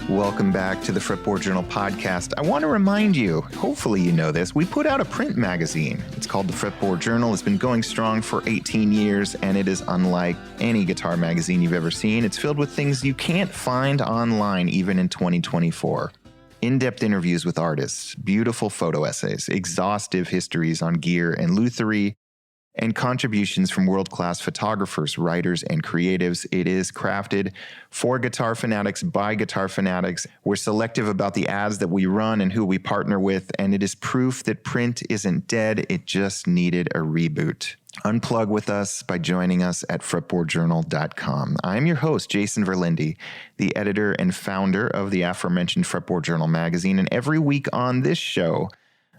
Welcome back to the Fretboard Journal podcast. I want to remind you, hopefully you know this, we put out a print magazine. It's called the Fretboard Journal. It's been going strong for 18 years, and it is unlike any guitar magazine you've ever seen. It's filled with things you can't find online even in 2024. In-depth interviews with artists, beautiful photo essays, exhaustive histories on gear and lutherie, and contributions from world-class photographers, writers, and creatives. It is crafted for guitar fanatics by guitar fanatics. We're selective about the ads that we run and who we partner with, and it is proof that print isn't dead. It just needed a reboot. Unplug with us by joining us at fretboardjournal.com. I'm your host, Jason Verlinde, the editor and founder of the aforementioned Fretboard Journal magazine, and every week on this show,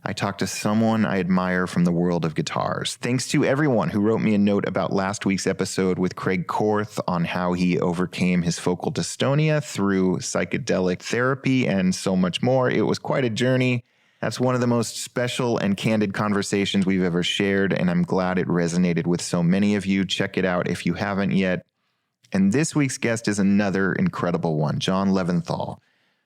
I talk to someone I admire from the world of guitars. Thanks to everyone who wrote me a note about last week's episode with Craig Korth on how he overcame his focal dystonia through psychedelic therapy and so much more. It was quite a journey. That's one of the most special and candid conversations we've ever shared, and I'm glad it resonated with so many of you. Check it out if you haven't yet. And this week's guest is another incredible one, John Leventhal,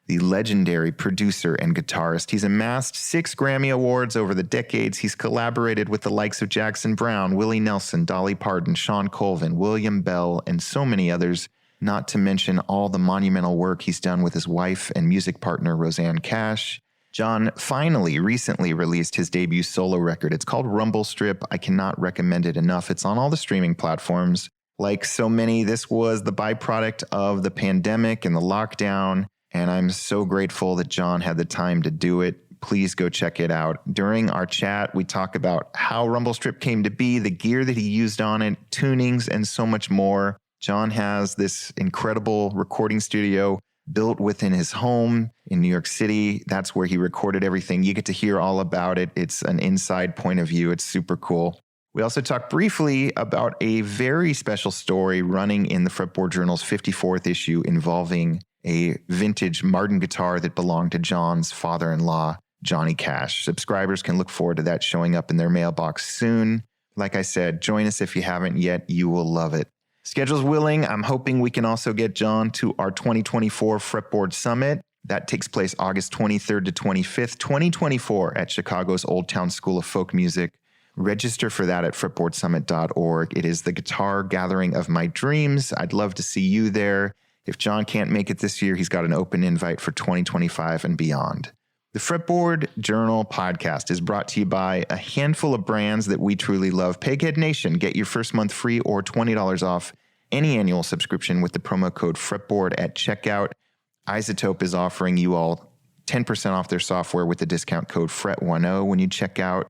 the legendary producer and guitarist. He's amassed 6 Grammy Awards over the decades. He's collaborated with the likes of Jackson Browne, Willie Nelson, Dolly Parton, Sean Colvin, William Bell, and so many others, not to mention all the monumental work he's done with his wife and music partner, Rosanne Cash. John finally recently released his debut solo record. It's called Rumble Strip. I cannot recommend it enough. It's on all the streaming platforms. Like so many, this was the byproduct of the pandemic and the lockdown, and I'm so grateful that John had the time to do it. Please go check it out. During our chat, we talk about how Rumble Strip came to be, the gear that he used on it, tunings, and so much more. John has this incredible recording studio built within his home in New York City. That's where he recorded everything. You get to hear all about it. It's an inside point of view. It's super cool. We also talked briefly about a very special story running in the Fretboard Journal's 54th issue involving a vintage Martin guitar that belonged to John's father-in-law, Johnny Cash. Subscribers can look forward to that showing up in their mailbox soon. Like I said, join us if you haven't yet. You will love it. Schedule's willing. I'm hoping we can also get John to our 2024 Fretboard Summit. That takes place August 23rd to 25th, 2024 at Chicago's Old Town School of Folk Music. Register for that at fretboardsummit.org. It is the guitar gathering of my dreams. I'd love to see you there. If John can't make it this year, he's got an open invite for 2025 and beyond. The Fretboard Journal podcast is brought to you by a handful of brands that we truly love. Peghead Nation, get your first month free or $20 off any annual subscription with the promo code Fretboard at checkout. Isotope is offering you all 10% off their software with the discount code FRET10 when you check out.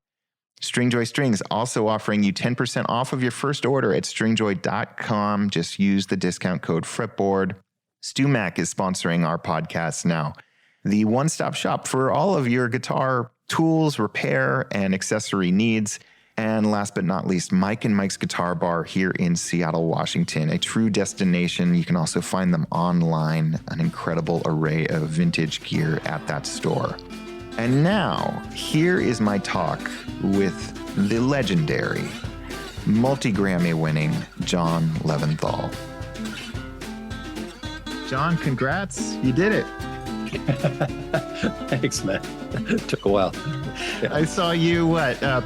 Stringjoy Strings also offering you 10% off of your first order at stringjoy.com. Just use the discount code Fretboard. StewMac is sponsoring our podcast now. The one-stop shop for all of your guitar tools, repair, and accessory needs. And last but not least, Mike and Mike's Guitar Bar here in Seattle, Washington, a true destination. You can also find them online, an incredible array of vintage gear at that store. And now, here is my talk with the legendary, multi-Grammy winning John Leventhal. John, congrats. You did it. Thanks, man. It took a while. Yeah. I saw you,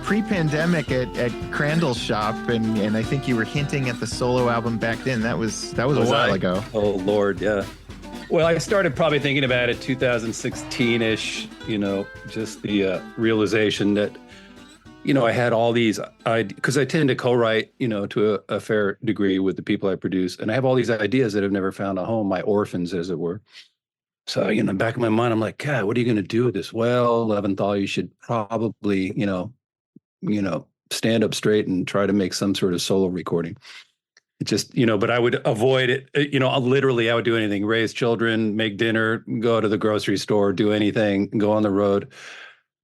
pre-pandemic at Crandall's shop, and I think you were hinting at the solo album back then. That was a while ago. Oh, Lord, yeah. Well, I started probably thinking about it 2016-ish, just the realization that, I had all these ideas, because I tend to co-write, to a fair degree with the people I produce. And I have all these ideas that have never found a home, my orphans, as it were. So, back in my mind, I'm like, God, what are you going to do with this? Well, Leventhal, you should probably, stand up straight and try to make some sort of solo recording. It just, but I would avoid it. Literally, I would do anything, raise children, make dinner, go to the grocery store, do anything, go on the road.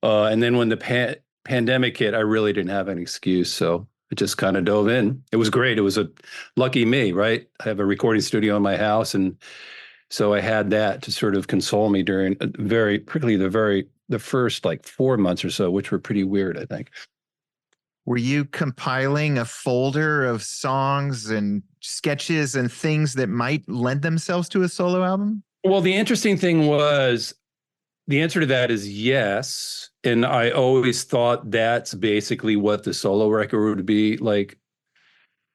And then when the pandemic hit, I really didn't have an excuse. So I just kind of dove in. It was great. It was a lucky me, right? I have a recording studio in my house. And so I had that to sort of console me during particularly the first 4 months or so, which were pretty weird, I think. Were you compiling a folder of songs and sketches and things that might lend themselves to a solo album? Well, the interesting thing was the answer to that is yes. And I always thought that's basically what the solo record would be like.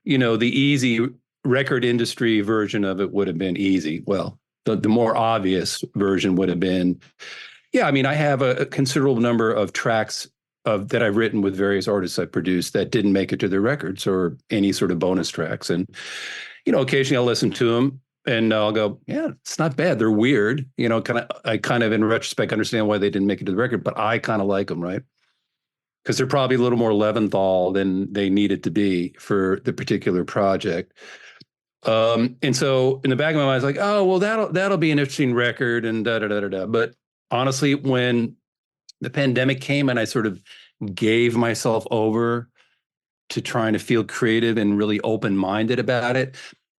The easy record industry version of it would have been easy. Well, the more obvious version would have been, yeah, I mean, I have a considerable number of tracks that I've written with various artists I've produced that didn't make it to their records or any sort of bonus tracks. And, occasionally I'll listen to them and I'll go, yeah, it's not bad. They're weird. I kind of in retrospect understand why they didn't make it to the record, but I kind of like them, right? Because they're probably a little more Leventhal than they needed to be for the particular project. And so in the back of my mind, I was like, oh, well, that'll be an interesting record and da da da da da. But honestly, when the pandemic came and I sort of gave myself over to trying to feel creative and really open-minded about it,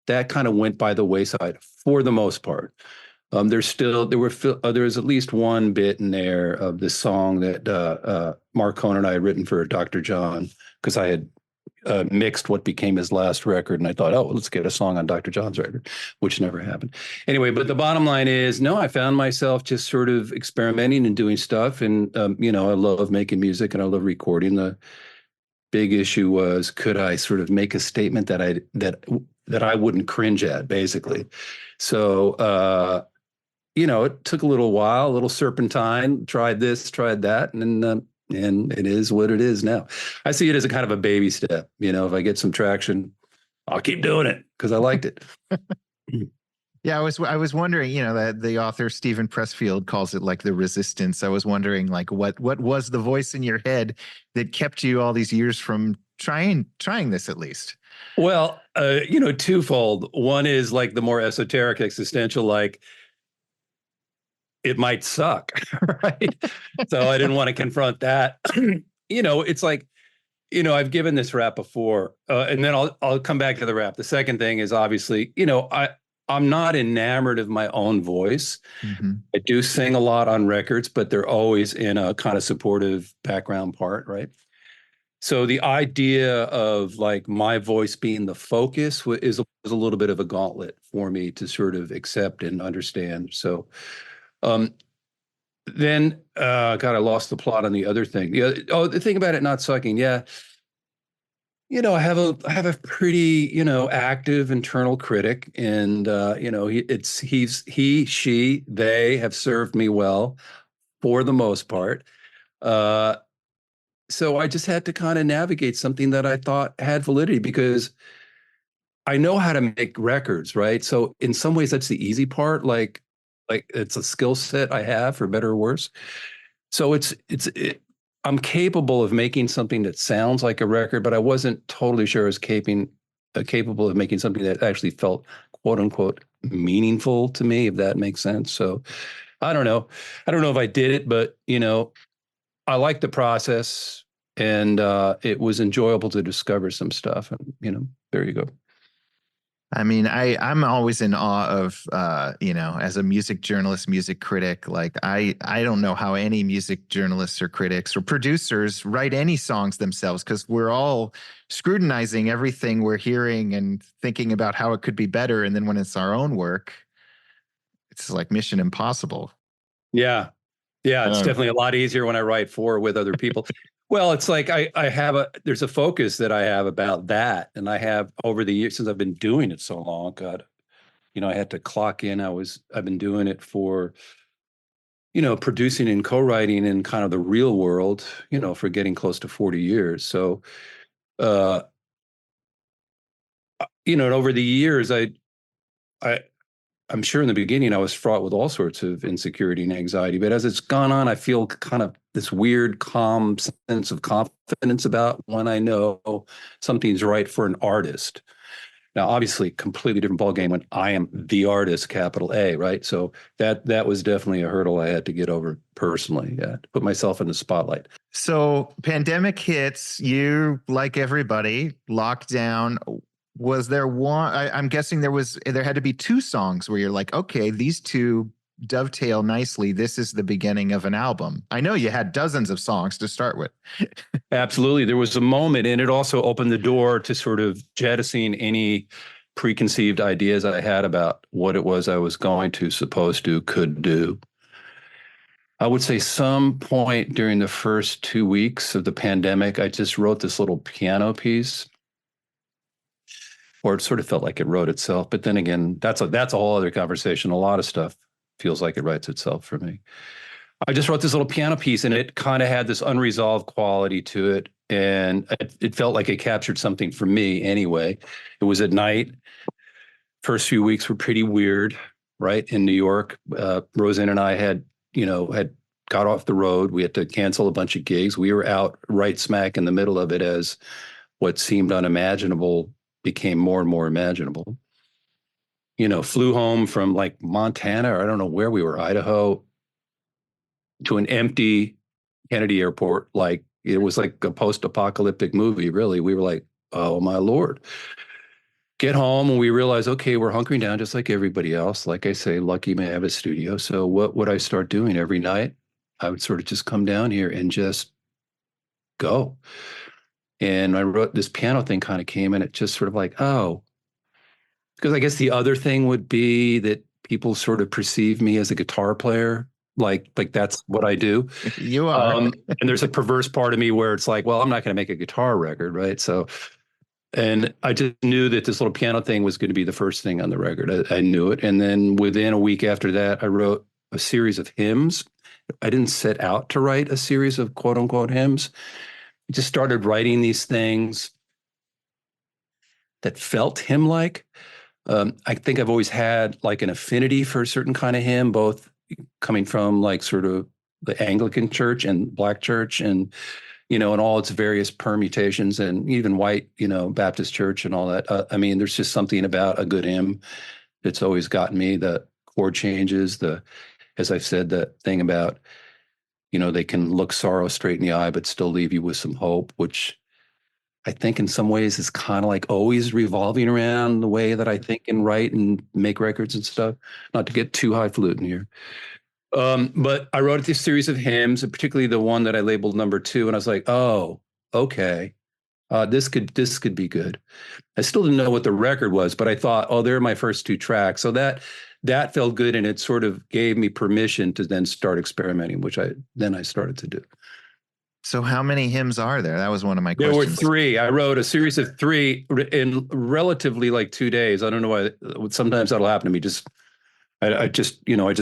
that kind of went by the wayside for the most part. There was at least one bit in there of the song that Mark Cohn and I had written for Dr. John, because I had mixed what became his last record, and I thought, oh, let's get a song on Dr. John's record, which never happened. Anyway, but the bottom line is, no, I found myself just sort of experimenting and doing stuff, and I love making music and I love recording. The big issue was, could I sort of make a statement that I wouldn't cringe at, basically. So it took a little while, a little serpentine, tried this, tried that, and it is what it is now. I see it as a kind of a baby step. If I get some traction, I'll keep doing it because I liked it. Yeah, I was wondering, that the author Stephen Pressfield calls it like the resistance. I was wondering, like, what was the voice in your head that kept you all these years from trying this at least? Well, twofold. One is like the more esoteric existential, like it might suck, right? So I didn't want to confront that. It's like, I've given this rap before, and then I'll come back to the rap. The second thing is obviously, I'm not enamored of my own voice. Mm-hmm. I do sing a lot on records, but they're always in a kind of supportive background part, right? So the idea of like my voice being the focus was a little bit of a gauntlet for me to sort of accept and understand. So then, God, I lost the plot on the other thing. The thing about it not sucking, yeah. I have a pretty, active internal critic, and they have served me well for the most part. So I just had to kind of navigate something that I thought had validity because I know how to make records, right? So in some ways, that's the easy part. Like it's a skill set I have, for better or worse. So I'm capable of making something that sounds like a record, but I wasn't totally sure I was capable of making something that actually felt, quote unquote, meaningful to me, if that makes sense. So I don't know. I don't know if I did it, but I like the process, and it was enjoyable to discover some stuff. And there you go. I mean, I'm always in awe of, as a music journalist, music critic, like I don't know how any music journalists or critics or producers write any songs themselves, because we're all scrutinizing everything we're hearing and thinking about how it could be better. And then when it's our own work, it's like mission impossible. Yeah. Yeah. It's definitely a lot easier when I write for or with other people. Well, it's like there's a focus that I have about that. And I have over the years, since I've been doing it so long, God, I had to clock in. I've been doing it for, producing and co-writing in kind of the real world, for getting close to 40 years. So, and over the years, I'm sure in the beginning I was fraught with all sorts of insecurity and anxiety, but as it's gone on, I feel kind of this weird, calm sense of confidence about when I know something's right for an artist. Now, obviously, completely different ballgame when I am the artist, capital A, right? So that was definitely a hurdle I had to get over personally, to put myself in the spotlight. So pandemic hits, you, like everybody, lockdown. Was there one? I'm guessing there had to be two songs where you're like, okay, these two dovetail nicely. This is the beginning of an album. I know you had dozens of songs to start with. Absolutely. There was a moment, and it also opened the door to sort of jettisoning any preconceived ideas I had about what it was I was going to, supposed to, could do. I would say some point during the first 2 weeks of the pandemic, I just wrote this little piano piece, or it sort of felt like it wrote itself. But then again, that's a whole other conversation. A lot of stuff feels like it writes itself for me. I just wrote this little piano piece, and it kind of had this unresolved quality to it. And it felt like it captured something for me anyway. It was at night. First few weeks were pretty weird, right? In New York, Roseanne and I had got off the road. We had to cancel a bunch of gigs. We were out right smack in the middle of it as what seemed unimaginable became more and more imaginable. Flew home from like Montana, or I don't know where we were, Idaho, to an empty Kennedy Airport. Like it was like a post-apocalyptic movie, really. We were like, oh my Lord. Get home and we realized, okay, we're hunkering down just like everybody else. Like I say, lucky may have a studio. So what would I start doing every night? I would sort of just come down here and just go. And I wrote this piano thing kind of came, and it just sort of like, oh, because I guess the other thing would be that people sort of perceive me as a guitar player. Like that's what I do. You are. And there's a perverse part of me where it's like, well, I'm not going to make a guitar record, right? So, and I just knew that this little piano thing was going to be the first thing on the record. I knew it. And then within a week after that, I wrote a series of hymns. I didn't set out to write a series of quote unquote hymns. I just started writing these things that felt hymn-like. I think I've always had like an affinity for a certain kind of hymn, both coming from like sort of the Anglican church and Black church and, and all its various permutations, and even white, Baptist church and all that. I mean, there's just something about a good hymn that's always gotten me. The chord changes, as I've said, the thing about, they can look sorrow straight in the eye, but still leave you with some hope, which I think in some ways is kind of like always revolving around the way that I think and write and make records and stuff. Not to get too highfalutin here. But I wrote this series of hymns, and particularly the one that I labeled number 2. And I was like, oh, okay. This could be good. I still didn't know what the record was, but I thought, oh, they're my first 2 tracks. So that felt good. And it sort of gave me permission to then start experimenting, which I started to do. So how many hymns are there? That was one of my questions. There were 3. I wrote a series of 3 in relatively like 2 days. I don't know why. Sometimes that'll happen to me. I just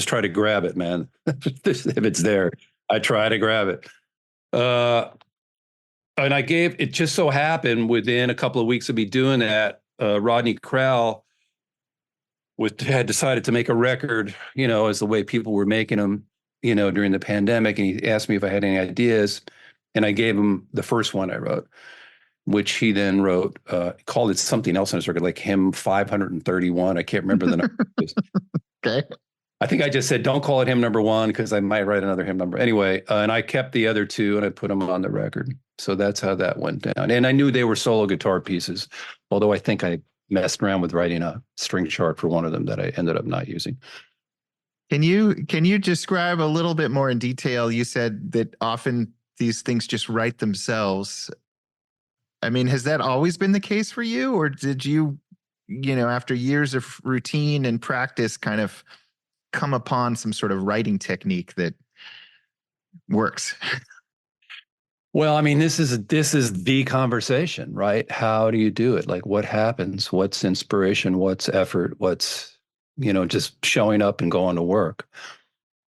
try to grab it, man. If it's there, I try to grab it. And it just so happened within a couple of weeks of me doing that, Rodney Crowell had decided to make a record, as the way people were making them, during the pandemic. And he asked me if I had any ideas. And I gave him the first one I wrote, which he then wrote, called it something else on his record, like hymn 531. I can't remember the number. Okay. I think I just said, don't call it hymn number 1 because I might write another hymn number. Anyway, and I kept the other 2 and I put them on the record. So that's how that went down. And I knew they were solo guitar pieces, although I think I messed around with writing a string chart for one of them that I ended up not using. Can you describe a little bit more in detail? You said that often these things just write themselves. I mean, has that always been the case for you, or did you, after years of routine and practice, kind of come upon some sort of writing technique that works? Well, I mean, this is the conversation, right? How do you do it? Like, what happens? What's inspiration? What's effort? What's, just showing up and going to work?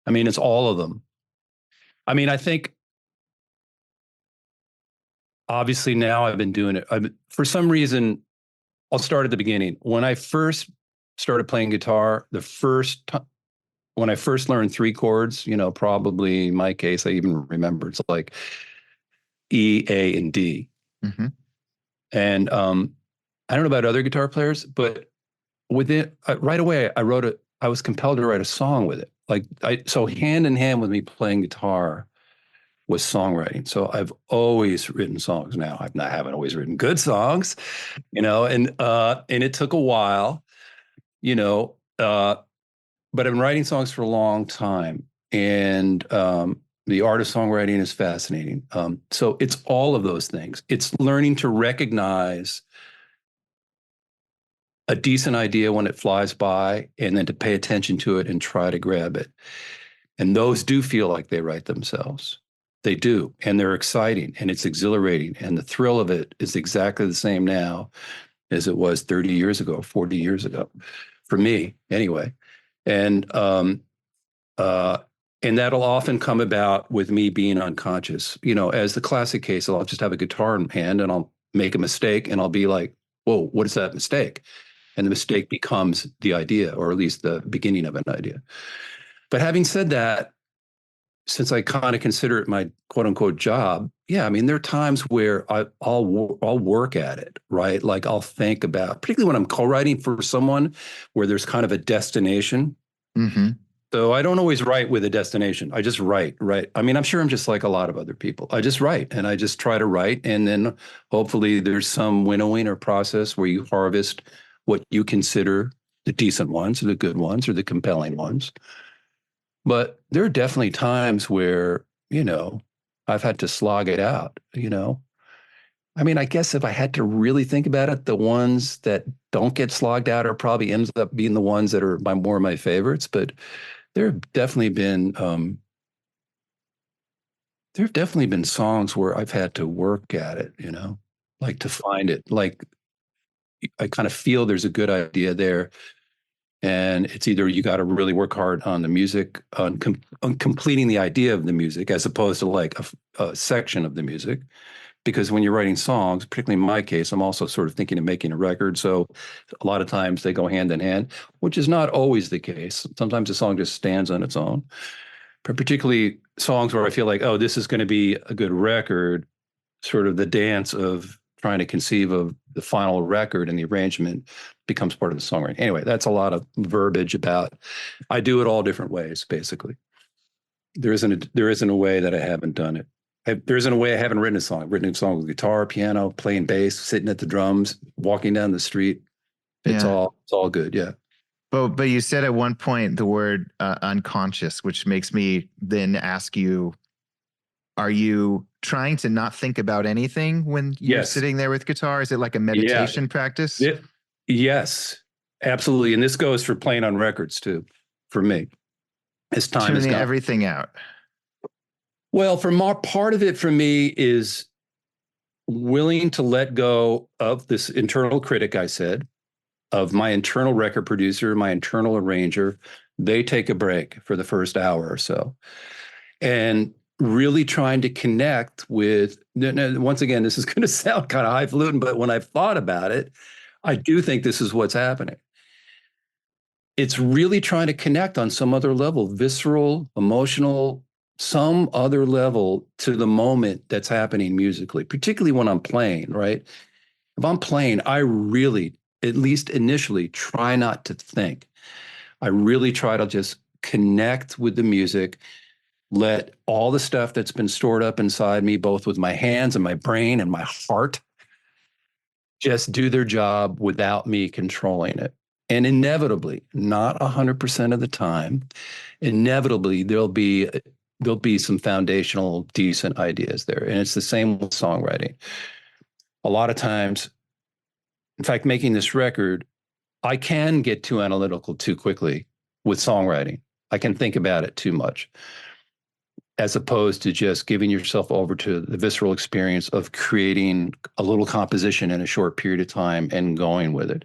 I mean, it's all of them. I mean, I think obviously now I've been doing it. For some reason, I'll start at the beginning. When I first started playing guitar, when I first learned 3 chords, probably in my case, I even remember it's like E, A, and D. Mm-hmm. And I don't know about other guitar players, but right away, I was compelled to write a song with it. So hand in hand with me playing guitar was songwriting. So I've always written songs. Now I haven't always written good songs, and it took a while, but I've been writing songs for a long time, and the art of songwriting is fascinating. So it's all of those things. It's learning to recognize a decent idea when it flies by, and then to pay attention to it and try to grab it. And those do feel like they write themselves. They do. And they're exciting and it's exhilarating. And the thrill of it is exactly the same now as it was 30 years ago, 40 years ago, for me anyway. And uh, and that'll often come about with me being unconscious. As the classic case, I'll just have a guitar in hand and I'll make a mistake and I'll be like, whoa, what is that mistake? And the mistake becomes the idea, or at least the beginning of an idea. But having said that, since I kind of consider it my quote unquote job, yeah, I mean, there are times where I'll work at it, right? Like I'll think about, particularly when I'm co-writing for someone where there's kind of a destination. Mm-hmm. So I don't always write with a destination. I just write, right? I mean, I'm sure I'm just like a lot of other people. I just write and I just try to write. And then hopefully there's some winnowing or process where you harvest what you consider the decent ones or the good ones or the compelling ones. But there are definitely times where, I've had to slog it out. I mean, I guess if I had to really think about it, the ones that don't get slogged out are probably ends up being the ones that are more of my favorites. But there have definitely been songs where I've had to work at it, like to find it. Like I kind of feel there's a good idea there. And it's either you got to really work hard on the music, on completing the idea of the music, as opposed to like a section of the music. Because when you're writing songs, particularly in my case, I'm also sort of thinking of making a record. So a lot of times they go hand in hand, which is not always the case. Sometimes a song just stands on its own. But particularly songs where I feel like, oh, this is going to be a good record, sort of the dance of trying to conceive of the final record and the arrangement becomes part of the songwriting. Anyway, that's a lot of verbiage about, I do it all different ways, basically. There isn't a way that I haven't done it. There isn't a way I haven't written a song. I've written a song with guitar, piano, playing bass, sitting at the drums, walking down the street. It's all good. Yeah. But you said at one point the word unconscious, which makes me then ask you, are you trying to not think about anything when you're sitting there with guitar? Is it like a meditation practice? Yes, absolutely. And this goes for playing on records too, for me. As time has Tuning gone. everything out. Well, part of it for me is willing to let go of this internal critic, I said, of my internal record producer, my internal arranger. They take a break for the first hour or so. And really trying to connect with, once again, this is going to sound kind of highfalutin, but when I've thought about it, I do think this is what's happening. It's really trying to connect on some other level, visceral, emotional, some other level to the moment that's happening musically, particularly when I'm playing, right? If I'm playing, I really, at least initially, try not to think. I really try to just connect with the music, let all the stuff that's been stored up inside me, both with my hands and my brain and my heart, just do their job without me controlling it. And inevitably, not 100% of the time, inevitably there'll be some foundational, decent ideas there. And it's the same with songwriting. A lot of times, in fact, making this record, I can get too analytical too quickly with songwriting. I can think about it too much, as opposed to just giving yourself over to the visceral experience of creating a little composition in a short period of time and going with it.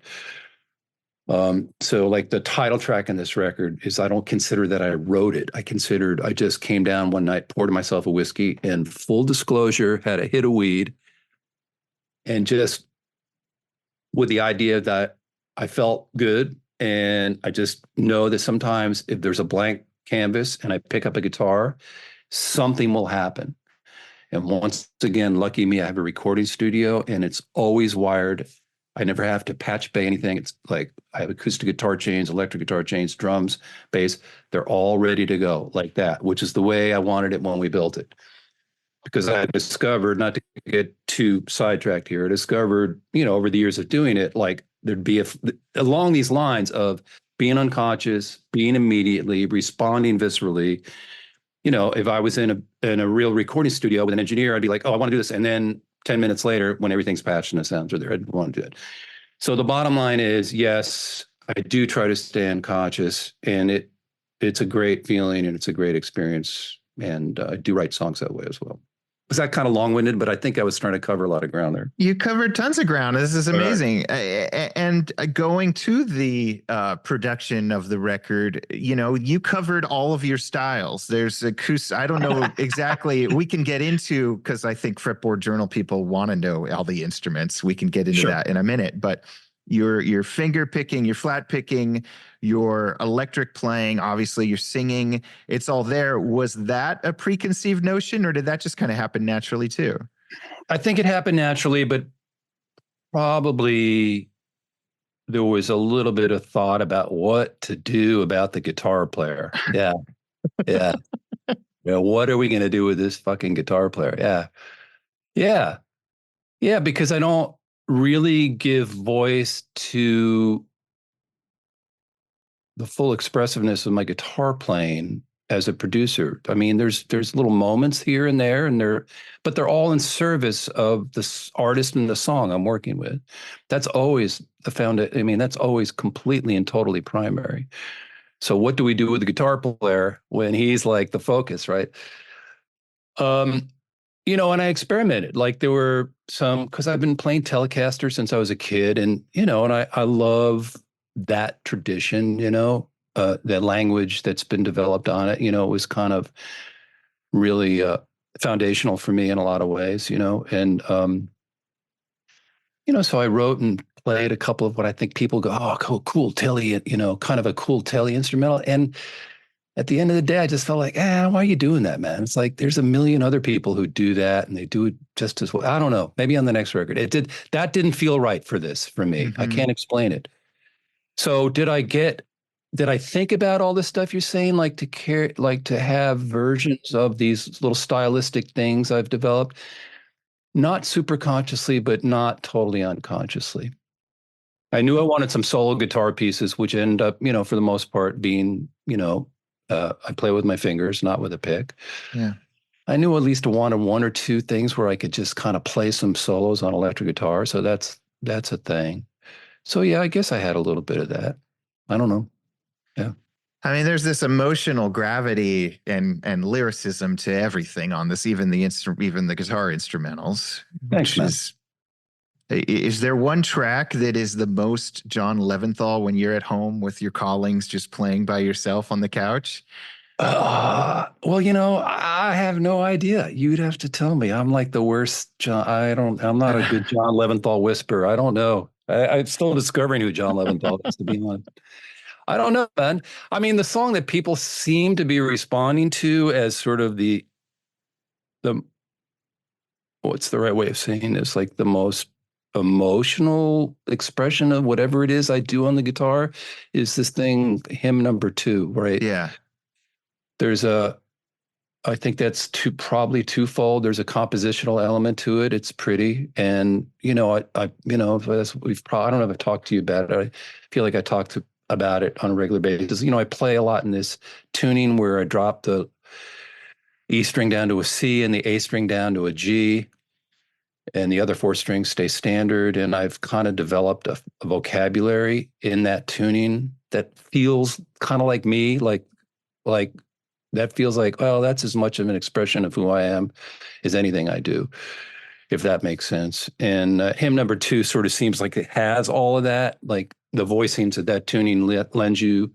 So like the title track in this record is, I don't consider that I wrote it. I just came down one night, poured myself a whiskey, and full disclosure, had a hit of weed, and just with the idea that I felt good. And I just know that sometimes if there's a blank canvas and I pick up a guitar, something will happen. And once again, lucky me, I have a recording studio and it's always wired. I never have to patch bay anything. It's like I have acoustic guitar chains, electric guitar chains, drums, bass. They're all ready to go like that, which is the way I wanted it when we built it. Because I discovered, not to get too sidetracked here, I discovered, over the years of doing it, like there'd be along these lines of being unconscious, being immediately, responding viscerally. If I was in a real recording studio with an engineer, I'd be like, oh, I want to do this. And then 10 minutes later, when everything's patched and the sounds are there, I'd want to do it. So the bottom line is, yes, I do try to stay unconscious, and it's a great feeling and it's a great experience. And I do write songs that way as well. Was that kind of long-winded? But I think I was trying to cover a lot of ground there. You covered tons of ground. This is amazing. And going to the production of the record, you covered all of your styles. There's acoustic. I don't know exactly. We can get into, because I think Fretboard Journal people want to know all the instruments. We can get into that in a minute. But your finger picking, your flat picking, your electric playing, obviously your singing, it's all there. Was that a preconceived notion, or did that just kind of happen naturally too? I think it happened naturally, but probably there was a little bit of thought about what to do about the guitar player. Yeah. Yeah. What are we going to do with this fucking guitar player? Yeah. Yeah. Yeah. Because I don't really give voice to the full expressiveness of my guitar playing as a producer. I mean, there's little moments here and there, but they're all in service of the artist and the song I'm working with. That's always that's always completely and totally primary. So what do we do with the guitar player when he's like the focus, right? And I experimented. Like there were some, because I've been playing Telecaster since I was a kid, and I love that tradition, that language that's been developed on it. It was kind of really foundational for me in a lot of ways, and so I wrote and played a couple of what I think people go, oh, cool Telly, kind of a cool Telly instrumental. And at the end of the day, I just felt like, why are you doing that, man? It's like there's a million other people who do that, and they do it just as well. I don't know. Maybe on the next record, that didn't feel right for me. Mm-hmm. I can't explain it. So did I think about all this stuff you're saying, like to have versions of these little stylistic things I've developed? Not super consciously, but not totally unconsciously. I knew I wanted some solo guitar pieces, which end up, for the most part being, I play with my fingers, not with a pick. Yeah. I knew at least I wanted one or two things where I could just kind of play some solos on electric guitar. So that's a thing. So yeah, I guess I had a little bit of that. I don't know. Yeah. I mean, there's this emotional gravity and lyricism to everything on this, even the guitar instrumentals. Thanks, man. Is there one track that is the most John Leventhal when you're at home with your callings, just playing by yourself on the couch? Well, I have no idea. You'd have to tell me. I'm like the worst John. I'm not a good John Leventhal whisperer. I don't know. I'm still discovering who John Leventhal is, to be honest. I don't know, man. I mean, the song that people seem to be responding to as sort of the what's the right way of saying this? Like the most emotional expression of whatever it is I do on the guitar is this thing, hymn number 2, right? Yeah. I think that's probably twofold. There's a compositional element to it. It's pretty. And, I don't know if I talked to you about it. I feel like I talked about it on a regular basis. I play a lot in this tuning where I drop the E string down to a C and the A string down to a G, and the other 4 strings stay standard. And I've kind of developed a vocabulary in that tuning that feels kind of like me, like that feels like, well, that's as much of an expression of who I am as anything I do, if that makes sense. And hymn number 2 sort of seems like it has all of that, like the voicings of that tuning lends you,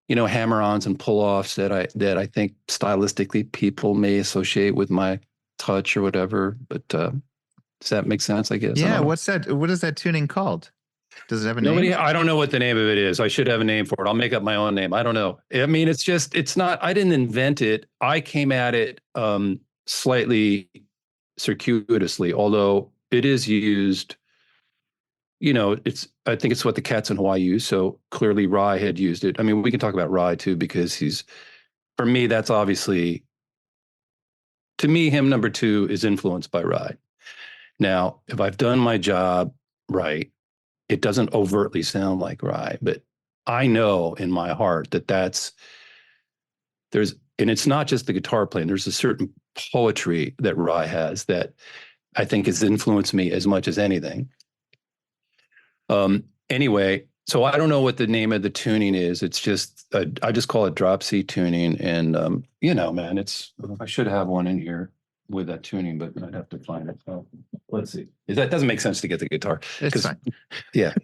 hammer-ons and pull-offs that I think stylistically people may associate with my touch or whatever. But does that make sense, I guess? Yeah. What is that tuning called? Does it have a name? I don't know what the name of it is. I should have a name for it. I'll make up my own name. I don't know. I mean, it's not, I didn't invent it. I came at it slightly circuitously, although it is used, I think it's what the Cats in Hawaii use. So clearly Rai had used it. I mean, we can talk about Rai too, because for me, that's obviously, to me, hymn number 2 is influenced by Rai. Now, if I've done my job right, it doesn't overtly sound like Rai, but I know in my heart that and it's not just the guitar playing, there's a certain poetry that Rai has that I think has influenced me as much as anything. Anyway, so I don't know what the name of the tuning is. It's just I just call it drop C tuning, and man, I should have one in here with that tuning, but I'd have to find it. So let's see. That doesn't make sense to get the guitar. It's fine. Yeah.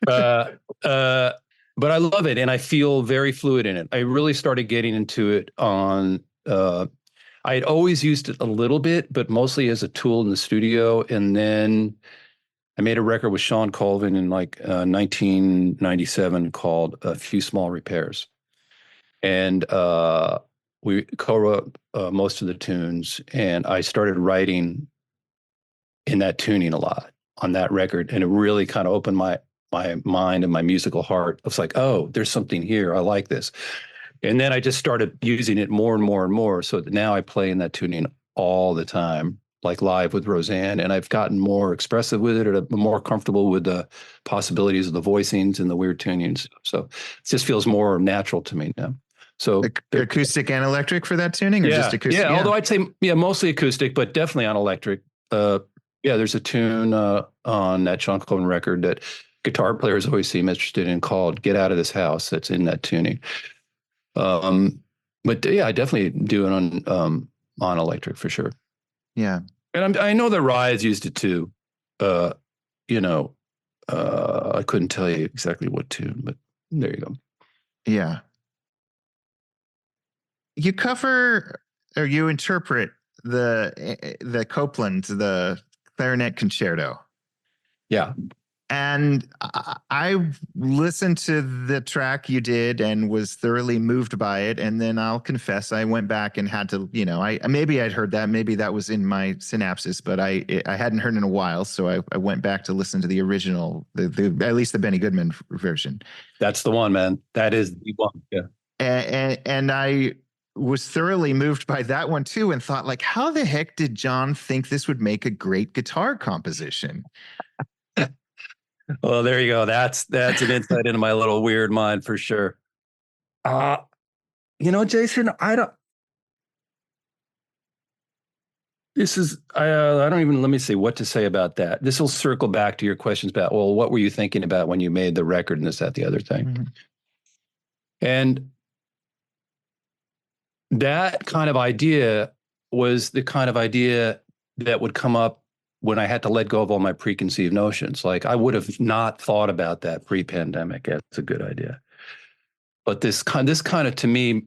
uh, uh, but I love it, and I feel very fluid in it. I really started getting into it on. I had always used it a little bit, but mostly as a tool in the studio, and then I made a record with Sean Colvin in like 1997 called A Few Small Repairs. And we co-wrote most of the tunes, and I started writing in that tuning a lot on that record. And it really kind of opened my mind and my musical heart. I was like, oh, there's something here. I like this. And then I just started using it more and more and more. So that now I play in that tuning all the time, like live with Roseanne, and I've gotten more expressive with it, or more comfortable with the possibilities of the voicings and the weird tunings. So it just feels more natural to me now. So acoustic and electric for that tuning, or just acoustic? Yeah, although I'd say mostly acoustic, but definitely on electric. There's a tune on that Sean Colvin record that guitar players always seem interested in called "Get Out of This House." That's in that tuning. But yeah, I definitely do it on electric for sure. Yeah. And I know that Rise used it too. I couldn't tell you exactly what tune, but there you go. Yeah. You cover, or you interpret the Copland, the clarinet concerto. Yeah. And I listened to the track you did and was thoroughly moved by it. And then I'll confess, I went back and had to, maybe I'd heard that, maybe that was in my synapses, but I hadn't heard it in a while. So I went back to listen to the original, at least the Benny Goodman version. That's the one, man. That is the one. Yeah. And I was thoroughly moved by that one too, and thought, like, how the heck did John think this would make a great guitar composition? Well, there you go. That's an insight into my little weird mind for sure. Jason, I don't even, let me see what to say about that. This will circle back to your questions about, well, what were you thinking about when you made the record and this, that, the other thing? Mm-hmm. And that kind of idea was the kind of idea that would come up when I had to let go of all my preconceived notions. Like, I would have not thought about that pre-pandemic as a good idea. But this kind of, to me,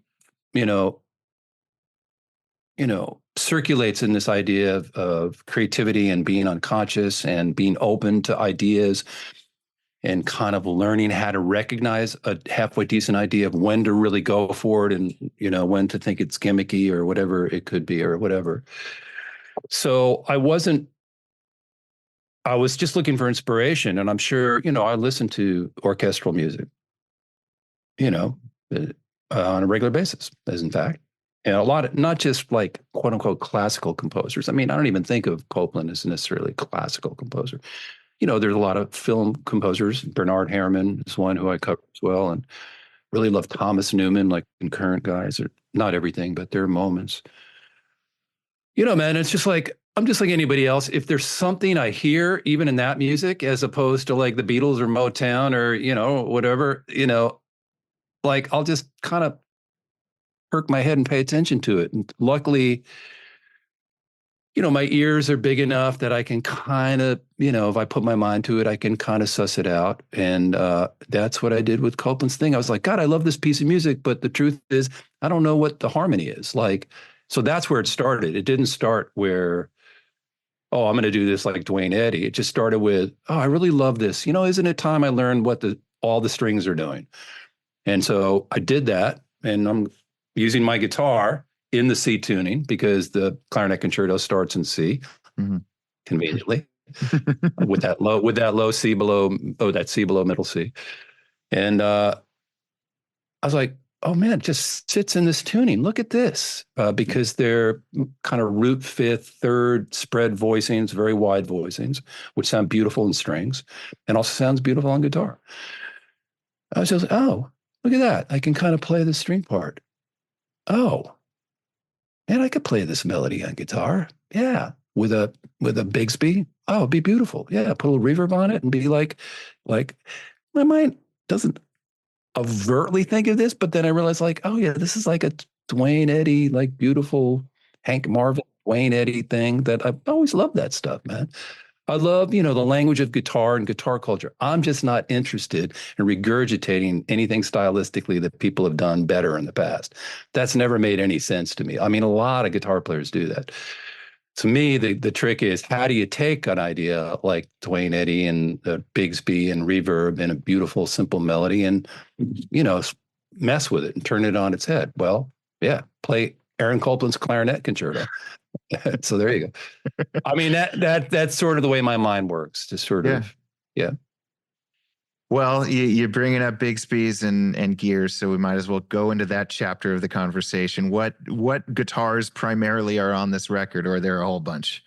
circulates in this idea of creativity and being unconscious and being open to ideas and kind of learning how to recognize a halfway decent idea of when to really go for it and, when to think it's gimmicky or whatever it could be or whatever. So I was just looking for inspiration, and I'm sure, I listen to orchestral music, on a regular basis, as in fact, and a lot of, not just like quote unquote classical composers. I mean, I don't even think of Copland as necessarily a classical composer. There's a lot of film composers. Bernard Herrmann is one who I cover as well, and really love Thomas Newman, like current guys, or not everything, but there are moments. Man, it's just like, I'm just like anybody else. If there's something I hear, even in that music, as opposed to like the Beatles or Motown or, whatever, like I'll just kind of perk my head and pay attention to it. And luckily, my ears are big enough that I can kind of, if I put my mind to it, I can kind of suss it out. And that's what I did with Copland's thing. I was like, God, I love this piece of music, but the truth is, I don't know what the harmony is like. So that's where it started. It didn't start where, oh, I'm going to do this like Dwayne Eddy. It just started with, oh, I really love this. Isn't it time I learned what all the strings are doing? And so I did that, and I'm using my guitar in the C tuning because the clarinet concerto starts in C, mm-hmm. conveniently, with that low C below, that C below middle C. And I was like, oh man, it just sits in this tuning. Look at this, because they're kind of root fifth, third spread voicings, very wide voicings, which sound beautiful in strings and also sounds beautiful on guitar. I was just like, oh, look at that. I can kind of play the string part. Oh, and I could play this melody on guitar. Yeah. With a Bigsby. Oh, it'd be beautiful. Yeah. Put a little reverb on it and be like, Like my mind doesn't overtly think of this, but then I realized like, oh yeah, this is like a Dwayne Eddy, like beautiful Hank Marvin, Dwayne Eddy thing that I've always loved that stuff, man. I love, the language of guitar and guitar culture. I'm just not interested in regurgitating anything stylistically that people have done better in the past. That's never made any sense to me. I mean, a lot of guitar players do that. To me, the trick is how do you take an idea like Dwayne Eddy and Bigsby and reverb and a beautiful, simple melody and, mess with it and turn it on its head? Well, yeah, play Aaron Copland's clarinet concerto. So there you go. I mean, that's sort of the way my mind works, to sort of, yeah. Well, you're bringing up Bigsby's and gears, so we might as well go into that chapter of the conversation. What guitars primarily are on this record, or are there a whole bunch?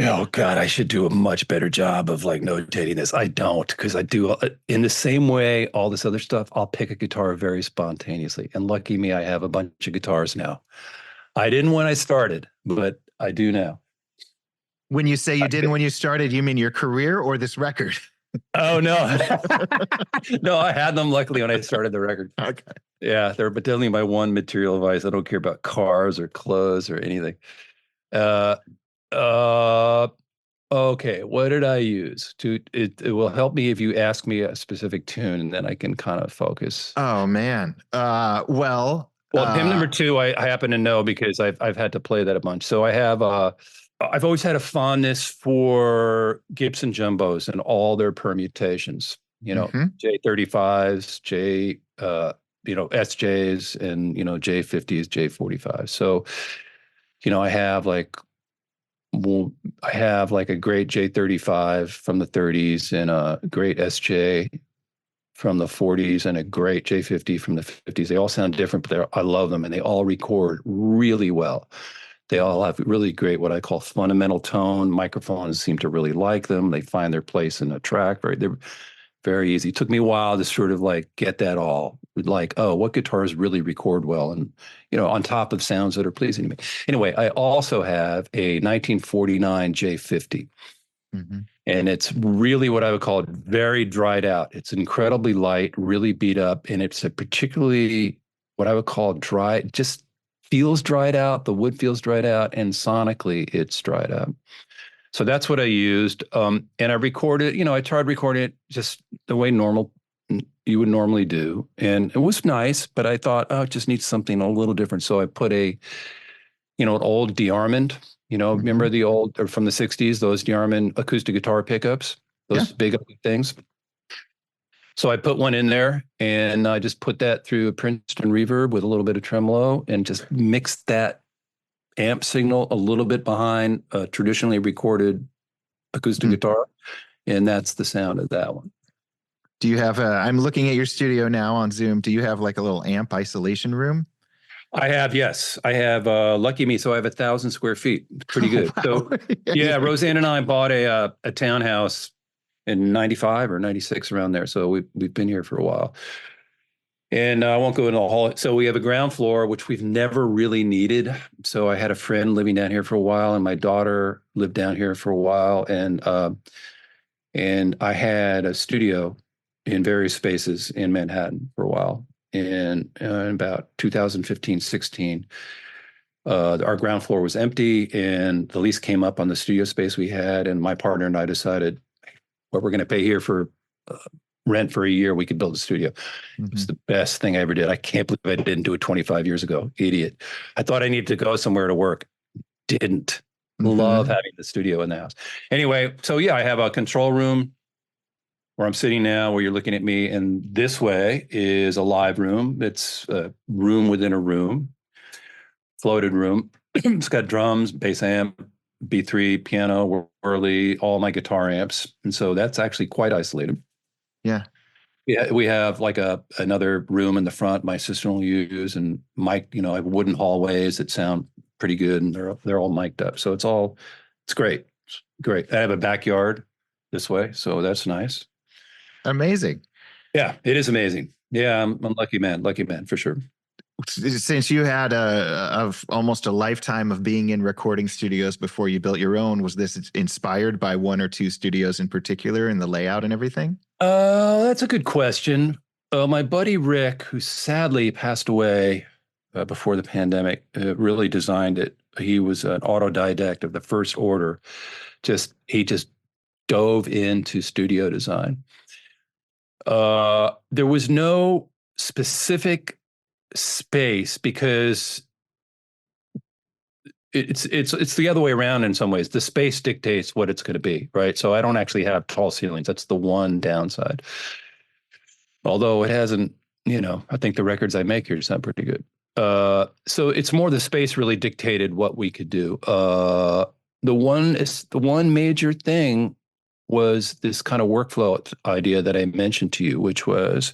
Oh God, I should do a much better job of like notating this. I don't, because I do in the same way all this other stuff. I'll pick a guitar very spontaneously, and lucky me, I have a bunch of guitars now. I didn't when I started, but I do now. When you say you didn't when you started, you mean your career or this record? Oh no, no, I had them luckily when I started the record. Okay. Yeah, they're definitely my one material advice. I don't care about cars or clothes or anything. Okay, what did I use? It will help me if you ask me a specific tune, and then I can kind of focus. Oh man. Well, hymn number 2, I happen to know because I've had to play that a bunch. So I have I've always had a fondness for Gibson jumbos and all their permutations. J35s, SJs, and J50s, J45s. So I have like a great J35 from the 30s and a great SJ from the 40s and a great J50 from the 50s. They all sound different, but I love them, and they all record really well. They all have really great, what I call fundamental tone. Microphones seem to really like them. They find their place in a track. They're very easy. It took me a while to sort of like get that all, like, oh, what guitars really record well, and on top of sounds that are pleasing to me. Anyway, I also have a 1949 J50. Mm-hmm. And it's really what I would call very dried out. It's incredibly light, really beat up, and it's a particularly what I would call dry, just feels dried out. The wood feels dried out, and sonically it's dried out. So that's what I used. And I recorded, I tried recording it just the way you would normally do. And it was nice, but I thought, oh, it just needs something a little different. So I put an old DeArmond, Mm-hmm. remember the old, or from the 60s, those DeArmond acoustic guitar pickups, those big things. So I put one in there, and I just put that through a Princeton reverb with a little bit of tremolo, and just mixed that amp signal a little bit behind a traditionally recorded acoustic guitar. And that's the sound of that one. Do you have I'm looking at your studio now on Zoom. Do you have like a little amp isolation room? I have, yes. I have, lucky me. So I have 1,000 square feet. Pretty good. Wow. So yeah, Roseanne and I bought a townhouse in 95 or 96, around there. So we've been here for a while. And I won't go into the hall. So we have a ground floor, which we've never really needed. So I had a friend living down here for a while, and my daughter lived down here for a while. And I had a studio in various spaces in Manhattan for a while. And in about 2015, 16, our ground floor was empty, and the lease came up on the studio space we had. And my partner and I decided what we're going to pay here for rent for a year, we could build a studio. Mm-hmm. It's the best thing I ever did. I can't believe I didn't do it 25 years ago. Idiot. I thought I needed to go somewhere to work. Didn't. Mm-hmm. Love having the studio in the house. Anyway, so yeah, I have a control room where I'm sitting now, where you're looking at me, and this way is a live room. It's a room within a room, floated room. It's got drums, bass amp, B3, piano, whirly, all my guitar amps. And so that's actually quite isolated. Yeah. Yeah, we have like another room in the front my sister will use, and mic, I have wooden hallways that sound pretty good, and they're all mic'd up. So it's great. It's great. I have a backyard this way, so that's nice. Amazing. Yeah, it is amazing. Yeah, I'm a lucky man for sure. Since you had almost a lifetime of being in recording studios before you built your own, was this inspired by one or two studios in particular in the layout and everything? That's a good question. My buddy Rick, who sadly passed away before the pandemic, really designed it. He was an autodidact of the first order. He just dove into studio design. There was no specific space because it's the other way around in some ways. The space dictates what it's going to be, right? So I don't actually have tall ceilings. That's the one downside. Although it hasn't, I think the records I make here sound pretty good. So it's more the space really dictated what we could do. The one major thing was this kind of workflow idea that I mentioned to you, which was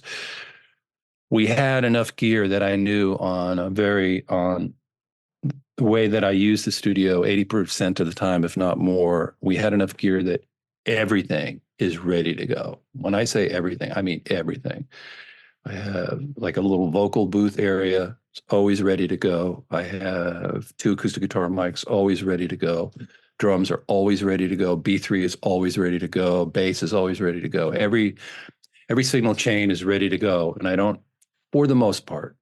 we had enough gear that I knew on the way that I use the studio 80% of the time, if not more. We had enough gear that everything is ready to go. When I say everything, I mean everything. I have like a little vocal booth area. It's always ready to go. I have 2 acoustic guitar mics always ready to go. Drums are always ready to go. B3 is always ready to go. Bass is always ready to go. Every signal chain is ready to go. And I don't, for the most part,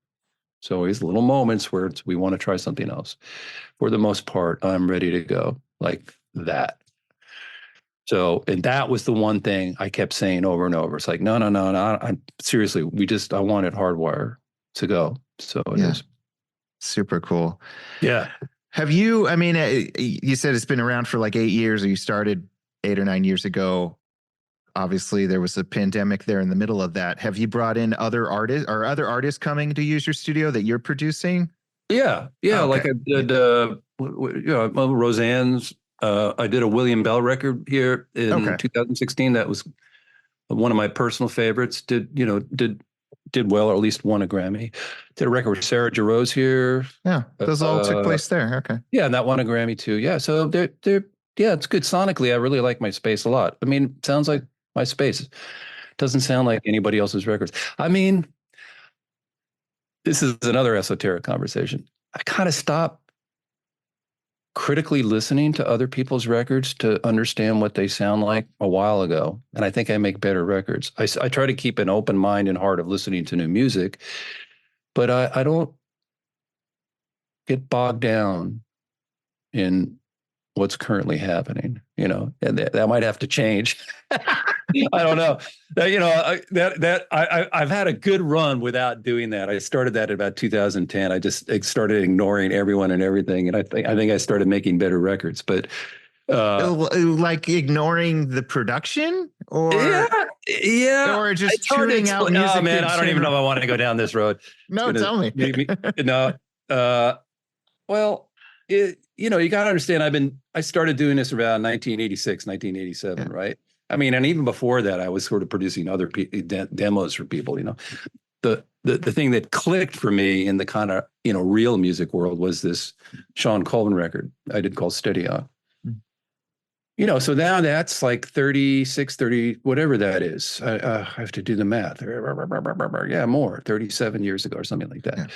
so always little moments where we want to try something else. For the most part, I'm ready to go like that. So, and that was the one thing I kept saying over and over. It's like, no, no, no, no. Seriously, I wanted hardwire to go. So it is. Super cool. Yeah. Have you, I mean, you said it's been around for like 8 years, or you started 8 or 9 years ago. Obviously, there was a pandemic there in the middle of that. Have you brought in other artists, or other artists coming to use your studio that you're producing? Yeah. Yeah. Okay. Like I did, Roseanne's, I did a William Bell record here in 2016. That was one of my personal favorites. Did well, or at least won a Grammy. Did a record with Sarah Jarosz here. Yeah, those all took place there. Okay. Yeah, and that won a Grammy too. Yeah, so yeah, it's good sonically. I really like my space a lot. I mean, sounds like my space. Doesn't sound like anybody else's records. I mean, this is another esoteric conversation. I kind of stopped critically listening to other people's records to understand what they sound like a while ago. And I think I make better records. I try to keep an open mind and heart of listening to new music, but I don't get bogged down in what's currently happening, and that might have to change. I don't know. I've had a good run without doing that. I started that at about 2010. I just started ignoring everyone and everything, and I think I started making better records. But like ignoring the production, or or just tuning out music. Oh man, I don't even know if I want to go down this road. No, tell me. No. Well, you got to understand. I started doing this around 1986, 1987, right? I mean, and even before that, I was sort of producing other demos for people. The thing that clicked for me in the kind of real music world was this Sean Colvin record I did called Steady On. So now that's like 36, 30, whatever that is. I have to do the math. Yeah, more, 37 years ago or something like that. Yeah.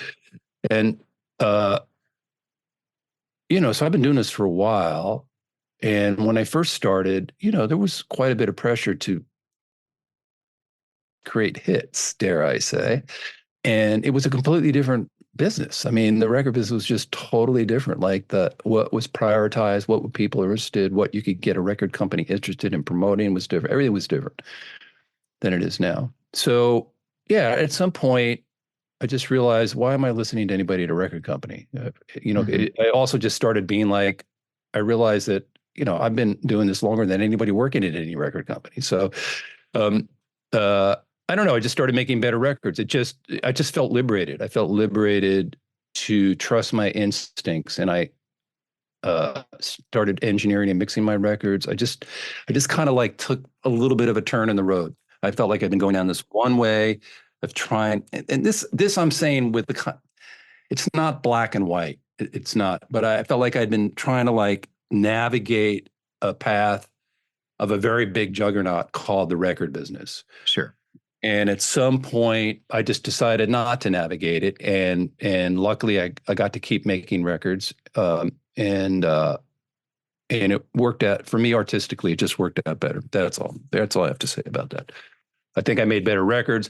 And so I've been doing this for a while. And when I first started, there was quite a bit of pressure to create hits, dare I say. And it was a completely different business. I mean, the record business was just totally different. Like what was prioritized, what were people interested, what you could get a record company interested in promoting was different. Everything was different than it is now. So yeah, at some point, I just realized, why am I listening to anybody at a record company? I also just started being like, I realized that, I've been doing this longer than anybody working at any record company. So, I don't know. I just started making better records. I just felt liberated. I felt liberated to trust my instincts. And I started engineering and mixing my records. I just kind of like took a little bit of a turn in the road. I felt like I've been going down this one way of trying, and this I'm saying with it's not black and white. It's not, but I felt like I'd been trying to like navigate a path of a very big juggernaut called the record business. Sure. And at some point, I just decided not to navigate it, and luckily, I got to keep making records, and it worked out for me artistically. It just worked out better. That's all I have to say about that. I think I made better records.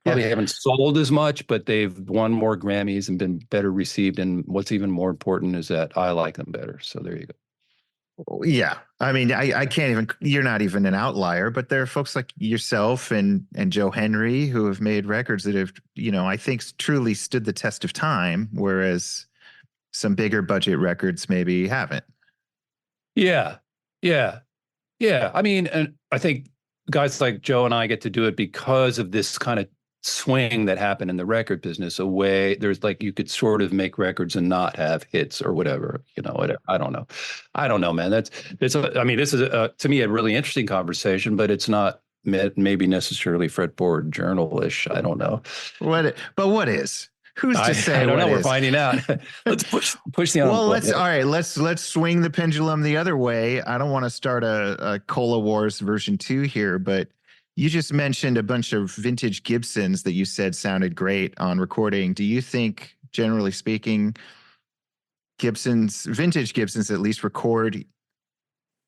Probably Yeah. haven't sold as much, but they've won more Grammys and been better received. And what's even more important is that I like them better. So there you go. Yeah. I mean, I can't even, you're not even an outlier, but there are folks like yourself and Joe Henry who have made records that have, I think truly stood the test of time, whereas some bigger budget records maybe haven't. Yeah. Yeah. Yeah. I mean, and I think guys like Joe and I get to do it because of this kind of swing that happened in the record business away. There's like, you could sort of make records and not have hits or whatever, whatever. I don't know. I don't know, man. I mean, this is to me a really interesting conversation, but it's not maybe necessarily fretboard journal-ish. I don't know. What is? Who's to say? I don't what know. Is? We're finding out. Let's push the envelope. Well, all right. Let's swing the pendulum the other way. I don't want to start a Cola Wars version 2 here, but you just mentioned a bunch of vintage Gibsons that you said sounded great on recording. Do you think, generally speaking, vintage Gibsons at least record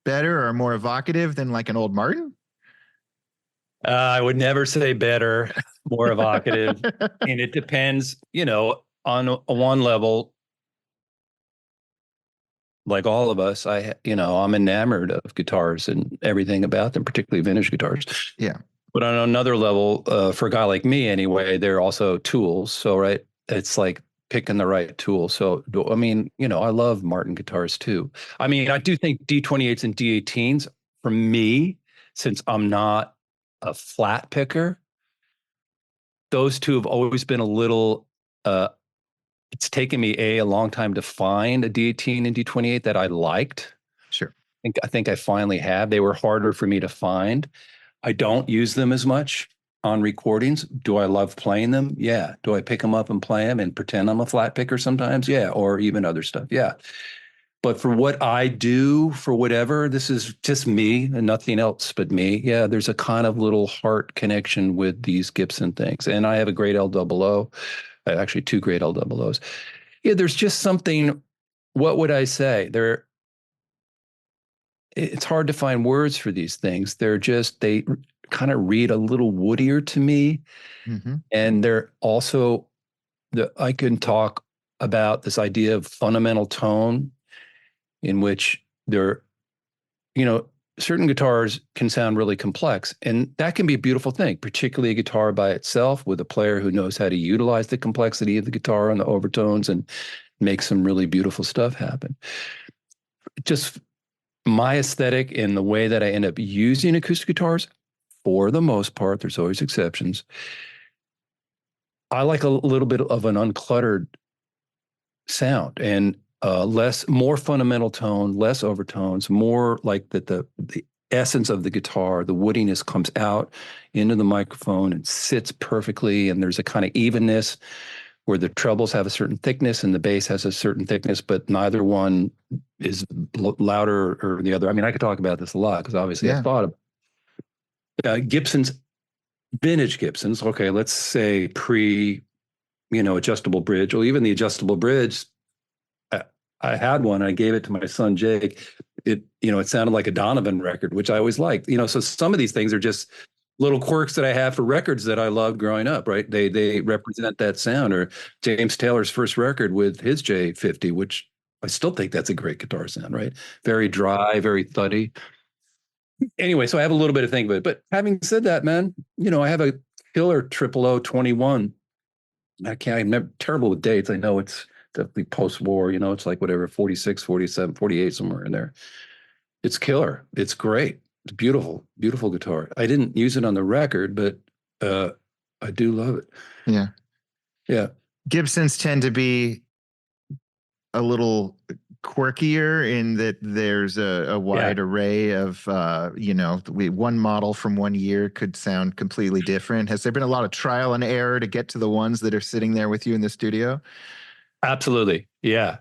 better or more evocative than like an old Martin? I would never say better, more evocative. And it depends, on one level, like all of us, I'm enamored of guitars and everything about them, particularly vintage guitars. Yeah. But on another level, for a guy like me anyway, they're also tools. So, right, it's like picking the right tool. So, I mean, I love Martin guitars too. I mean, I do think D28s and D18s for me, since I'm not a flat picker, those two have always been a little, it's taken me a long time to find a D18 and D28 that I liked. Sure. I think I finally have. They were harder for me to find. I don't use them as much on recordings. Do I love playing them? Yeah. Do I pick them up and play them and pretend I'm a flat picker sometimes? Yeah. Or even other stuff. Yeah. But for what I do, for whatever, this is just me and nothing else but me. Yeah, there's a kind of little heart connection with these Gibson things. And I have a great L00. Actually, two great L00s. Yeah, there's just something, what would I say? It's hard to find words for these things. They kind of read a little woodier to me. Mm-hmm. And they're also, I can talk about this idea of fundamental tone in which certain guitars can sound really complex, and that can be a beautiful thing, particularly a guitar by itself with a player who knows how to utilize the complexity of the guitar and the overtones and make some really beautiful stuff happen. Just my aesthetic and the way that I end up using acoustic guitars, for the most part, there's always exceptions. I like a little bit of an uncluttered sound and more fundamental tone, less overtones, more like that the essence of the guitar, the woodiness comes out into the microphone and sits perfectly. And there's a kind of evenness where the trebles have a certain thickness and the bass has a certain thickness, but neither one is louder or the other. I mean, I could talk about this a lot because obviously I've thought of Gibson's, vintage Gibsons. Okay, let's say adjustable bridge, or even the adjustable bridge. I had one. I gave it to my son Jake. It sounded like a Donovan record, which I always liked. So some of these things are just little quirks that I have for records that I loved growing up. Right? They represent that sound. Or James Taylor's first record with his J50, which I still think that's a great guitar sound. Right? Very dry, very thuddy. Anyway, so I have a little bit of thing of it. But having said that, man, I have a killer 00021. I'm terrible with dates. I know it's definitely post-war, it's like whatever, 46, 47, 48, somewhere in there. It's killer. It's great. It's beautiful, beautiful guitar. I didn't use it on the record, but I do love it. Yeah. Yeah. Gibsons tend to be a little quirkier in that there's a wide array of, one model from one year could sound completely different. Has there been a lot of trial and error to get to the ones that are sitting there with you in the studio? Absolutely. Yeah.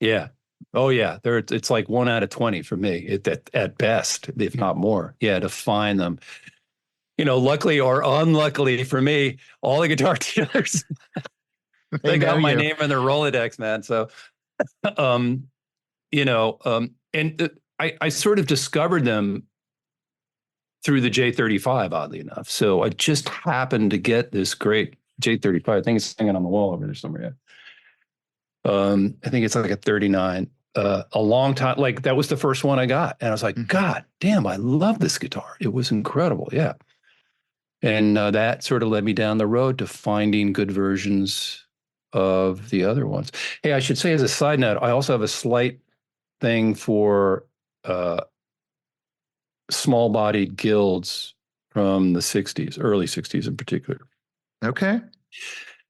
Yeah. Oh yeah. It's like 1 out of 20 for me at best, if not more. Yeah. To find them, luckily or unluckily for me, all the guitar dealers, they got my name in their Rolodex, man. So, and I sort of discovered them through the J35, oddly enough. So I just happened to get this great J35. I think it's hanging on the wall over there somewhere. I think it's like a 39. A long time, like that was the first one I got. And I was like, God damn, I love this guitar. It was incredible. Yeah. And that sort of led me down the road to finding good versions of the other ones. Hey, I should say as a side note, I also have a slight thing for small bodied guilds from the 60s, early 60s in particular. Okay.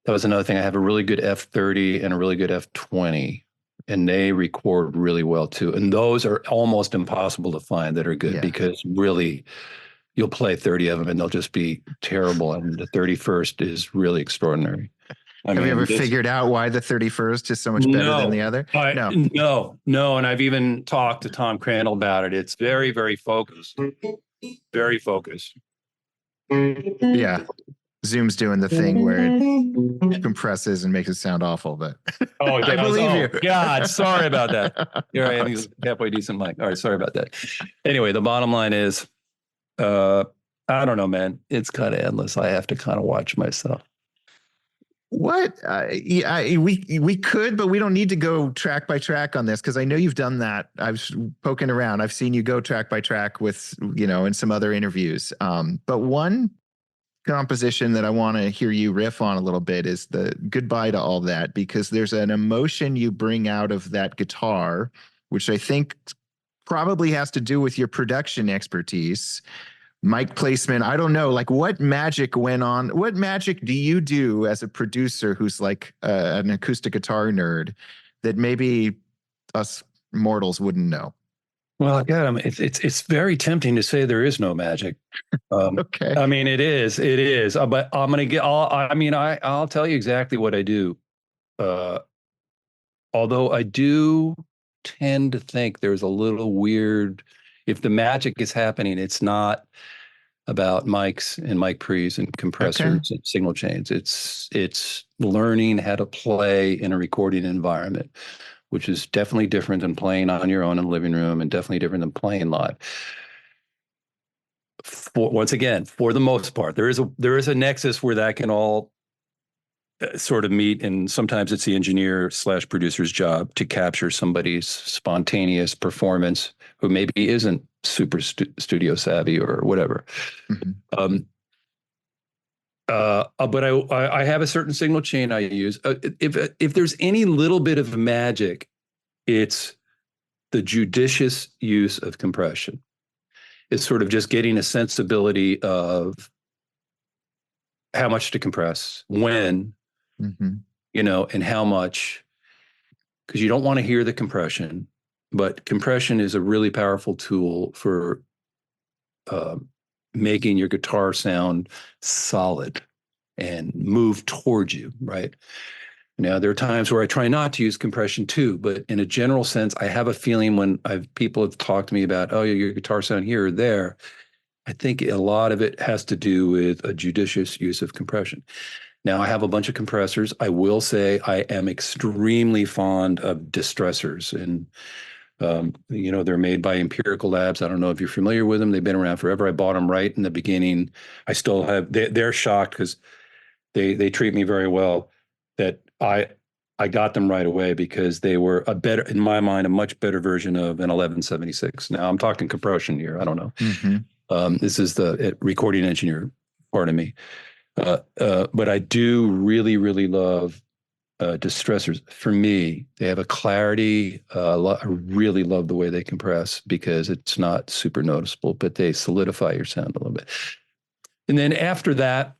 That was another thing. I have a really good F30 and a really good F20, and they record really well too. And those are almost impossible to find that are good because really you'll play 30 of them and they'll just be terrible. And the 31st is really extraordinary. Have you ever figured out why the 31st is so much better than the other? No. And I've even talked to Tom Crandall about it. It's very, very focused. Very focused. Yeah. Zoom's doing the thing where it compresses and makes it sound awful, but I believe you. God, sorry about that. Here I am, halfway decent mic. All right, sorry about that. Anyway, the bottom line is, I don't know, man. It's kind of endless. I have to kind of watch myself. What? We could, but we don't need to go track by track on this because I know you've done that. I've poking around. I've seen you go track by track with, in some other interviews. But one composition that I want to hear you riff on a little bit is the Goodbye to All That, because there's an emotion you bring out of that guitar, which I think probably has to do with your production expertise, mic placement. I don't know, like what magic went on. What magic do you do as a producer who's like an acoustic guitar nerd that maybe us mortals wouldn't know? Well, God, it's very tempting to say there is no magic. Okay. I mean, it is, but I'm going to get I'll tell you exactly what I do. Although I do tend to think there's a little weird, if the magic is happening, it's not about mics and mic pre's and compressors and signal chains. It's learning how to play in a recording environment, which is definitely different than playing on your own in the living room and definitely different than playing live. Once again, for the most part, there is a nexus where that can all sort of meet, and sometimes it's the engineer / producer's job to capture somebody's spontaneous performance who maybe isn't super studio savvy or whatever. But I have a certain signal chain I use. If there's any little bit of magic, it's the judicious use of compression. It's sort of just getting a sensibility of how much to compress, when, and how much, because you don't want to hear the compression, but compression is a really powerful tool for making your guitar sound solid and move towards you, right? Now, there are times where I try not to use compression too, but in a general sense, I have a feeling when people have talked to me about, oh, your guitar sound here or there, I think a lot of it has to do with a judicious use of compression. Now, I have a bunch of compressors. I will say I am extremely fond of distressors, and they're made by Empirical Labs. I don't know if you're familiar with them. They've been around forever. I bought them right in the beginning. I still have. They're shocked because they treat me very well. That I got them right away because they were in my mind, a much better version of an 1176. Now I'm talking compression here. I don't know. This is the recording engineer part of me. But I do really, really love distressors. For me, they have a clarity. I really love the way they compress because it's not super noticeable, but they solidify your sound a little bit. And then after that,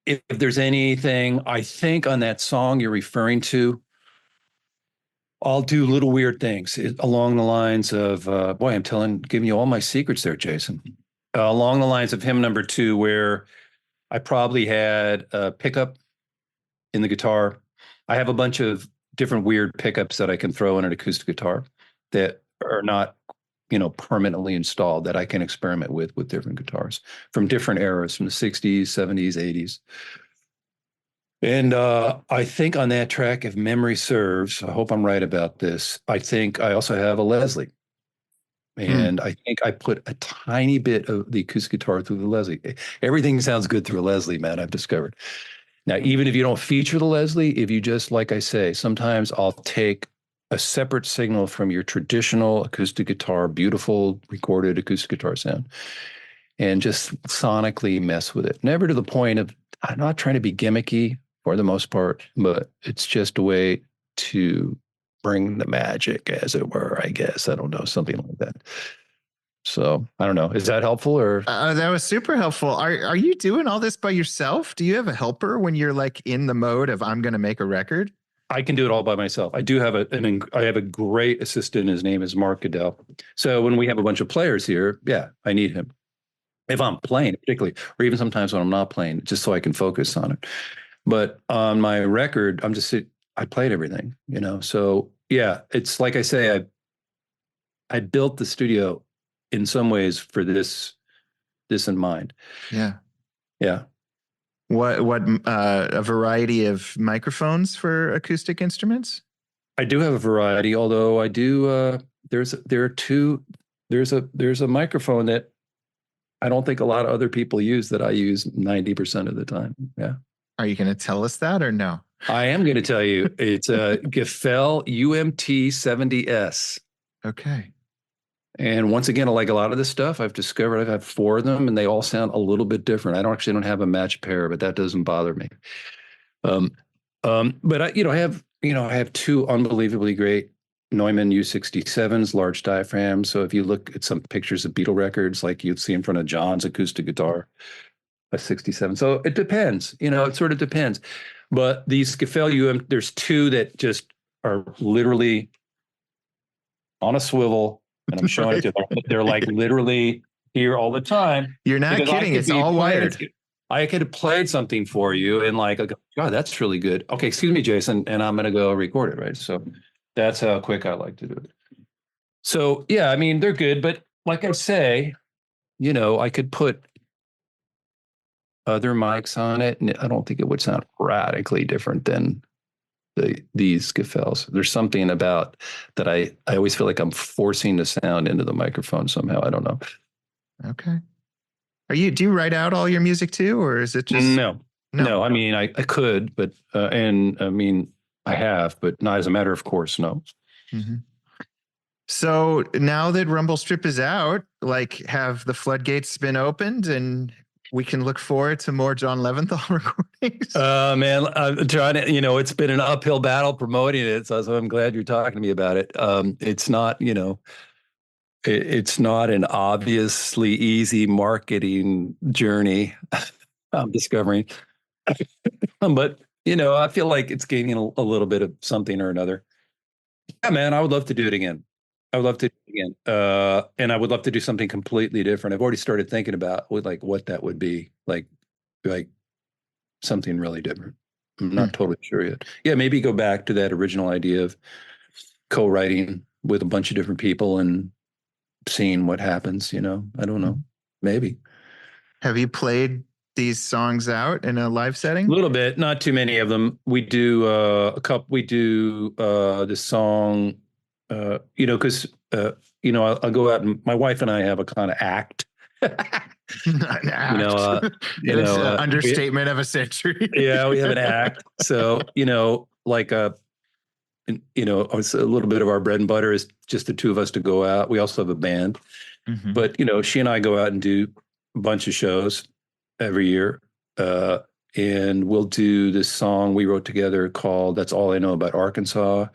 if there's anything, I think on that song you're referring to, I'll do little weird things along the lines of, boy, giving you all my secrets there, Jason. Along the lines of hymn number 2, where I probably had a pickup in the guitar. I have a bunch of different weird pickups that I can throw in an acoustic guitar that are not, permanently installed, that I can experiment with different guitars from different eras, from the 60s, 70s, 80s. And I think on that track, if memory serves, I hope I'm right about this, I think I also have a Leslie. Hmm. And I think I put a tiny bit of the acoustic guitar through the Leslie. Everything sounds good through a Leslie, man, I've discovered. Now, even if you don't feature the Leslie, if you just, like I say, sometimes I'll take a separate signal from your traditional acoustic guitar, beautiful recorded acoustic guitar sound, and just sonically mess with it. Never to the point of, I'm not trying to be gimmicky for the most part, but it's just a way to bring the magic, as it were, I guess. I don't know, something like that. So I don't know. Is that helpful or? That was super helpful. Are you doing all this by yourself? Do you have a helper when you're like in the mode of I'm going to make a record? I can do it all by myself. I do have I have a great assistant. His name is Mark Goodell. So when we have a bunch of players here, yeah, I need him. If I'm playing, particularly, or even sometimes when I'm not playing, just so I can focus on it. But on my record, I played everything, So yeah, it's like I say, I built the studio in some ways for this in mind. Yeah. Yeah. What a variety of microphones for acoustic instruments? I do have a variety, although I do there are two there's a microphone that I don't think a lot of other people use that I use 90% of the time. Yeah. Are you going to tell us that or no? I am going to tell you it's a Gefell UMT 70S. Okay. And once again, like a lot of this stuff, I've discovered I've had four of them and they all sound a little bit different. I don't have a match pair, but that doesn't bother me. Um, but I have two unbelievably great Neumann U67s, large diaphragm. So if you look at some pictures of Beatle records, like you'd see in front of John's acoustic guitar, a 67. So it depends, it sort of depends. But these Gefell UM, there's two that just are literally on a swivel, and I'm showing it to you. They're like literally here all the time. You're not kidding. It's all wired. I could have played something for you and like, God, that's really good. Okay, excuse me, Jason, and I'm going to go record it, right? So that's how quick I like to do it. So yeah, I mean, they're good, but like I say, I could put other mics on it, and I don't think it would sound radically different than these Gefells. There's something about that I always feel like I'm forcing the sound into the microphone somehow. I don't know. Okay. Do you write out all your music too, or is it just no? I mean, I could, but and I mean, I have, but not as a matter of course, no. Mm-hmm. So now that Rumble Strip is out, like, have the floodgates been opened and we can look forward to more John Leventhal recordings? Man, I'm trying to, it's been an uphill battle promoting it. So I'm glad you're talking to me about it. It's not, it's not an obviously easy marketing journey. I'm discovering, but I feel like it's gaining a little bit of something or another. Yeah, man, I would love to do it again. I would love to do it again. And I would love to do something completely different. I've already started thinking about what that would be like something really different. I'm not totally sure yet. Yeah, maybe go back to that original idea of co-writing with a bunch of different people and seeing what happens, I don't know. Maybe. Have you played these songs out in a live setting? A little bit, not too many of them. We do we do this song, because I'll go out and my wife and I have a kind of act. An act. Understatement of a century. Yeah, we have an act. So, like it's a little bit of our bread and butter is just the two of us to go out. We also have a band, but she and I go out and do a bunch of shows every year. And we'll do this song we wrote together called "That's All I Know About Arkansas."